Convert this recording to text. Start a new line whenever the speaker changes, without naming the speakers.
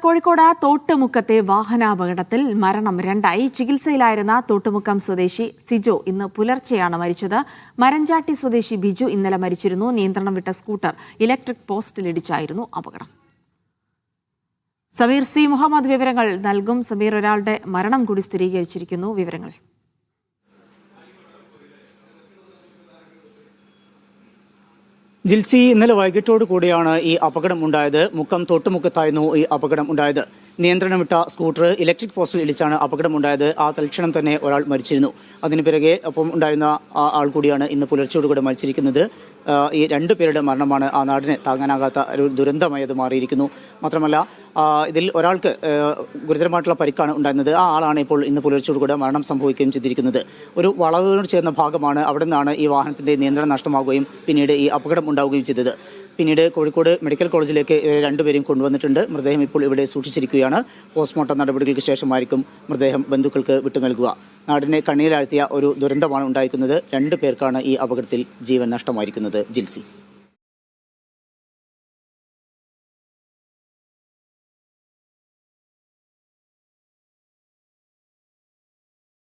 കോഴിക്കോട് തോട്ടുമുക്കത്തെ വാഹനാപകടത്തിൽ മരണം രണ്ടായി. ചികിത്സയിലായിരുന്ന തോട്ടുമുക്കം സ്വദേശി സിജോ ഇന്ന് പുലർച്ചെയാണ് മരിച്ചത്. മരഞ്ചാട്ടി സ്വദേശി ബിജു ഇന്നലെ മരിച്ചിരുന്നു. നിയന്ത്രണം വിട്ട സ്കൂട്ടർ ഇലക്ട്രിക് പോസ്റ്റിലിടിച്ചായിരുന്നു അപകടം. സമീർ സി മുഹമ്മദ് വിവരങ്ങൾ നൽകും. സമീർ, ഒരാളുടെ മരണം കൂടി സ്ഥിരീകരിച്ചിരിക്കുന്നു. വിവരങ്ങൾ.
ജിൽസി, ഇന്നലെ വൈകിട്ടോട് കൂടിയാണ് ഈ അപകടം ഉണ്ടായത്. തോട്ടുമുക്കത്തായിരുന്നു ഈ അപകടം ഉണ്ടായത്. നിയന്ത്രണം വിട്ട സ്കൂട്ടർ ഇലക്ട്രിക് പോസ്റ്റിൽ ഇടിച്ചാണ് അപകടം ഉണ്ടായത്. ആ തൽക്ഷണം തന്നെ ഒരാൾ മരിച്ചിരുന്നു. അതിന് പിറകെ ഒപ്പം ഉണ്ടായിരുന്ന ആൾ കൂടിയാണ് ഇന്ന് പുലർച്ചയോടുകൂടി മരിച്ചിരിക്കുന്നത്. ഈ രണ്ടു പേരുടെ മരണമാണ് ആ നാടിനെ താങ്ങാനാകാത്ത ഒരു ദുരന്തമായി അത് മാറിയിരിക്കുന്നു. മാത്രമല്ല, ഇതിൽ ഒരാൾക്ക് ഗുരുതരമായിട്ടുള്ള പരിക്കാണ് ഉണ്ടായിരുന്നത്. ആ ആളാണ് ഇപ്പോൾ ഇന്ന് പുലർച്ചയോടുകൂടി മരണം സംഭവിക്കുകയും ചെയ്തിരിക്കുന്നത്. ഒരു വളവിനോട് ചേർന്ന ഭാഗമാണ്. അവിടെ നിന്നാണ് ഈ വാഹനത്തിൻ്റെ നിയന്ത്രണം നഷ്ടമാവുകയും പിന്നീട് ഈ അപകടം ഉണ്ടാവുകയും ചെയ്തത്. പിന്നീട് കോഴിക്കോട് മെഡിക്കൽ കോളേജിലേക്ക് രണ്ടുപേരെയും കൊണ്ടുവന്നിട്ടുണ്ട്. മൃതദേഹം ഇപ്പോൾ ഇവിടെ സൂക്ഷിച്ചിരിക്കുകയാണ്. പോസ്റ്റ്മോർട്ടം നടപടികൾക്ക് ശേഷമായിരിക്കും മൃതദേഹം ബന്ധുക്കൾക്ക് വിട്ടു നൽകുക. നാടിനെ കണ്ണീരാഴ്ത്തിയ ഒരു ദുരന്തമാണ് ഉണ്ടായിരിക്കുന്നത്. 2 പേർക്കാണ് ഈ അപകടത്തിൽ ജീവൻ നഷ്ടമായിരിക്കുന്നത്. ജിൽസി.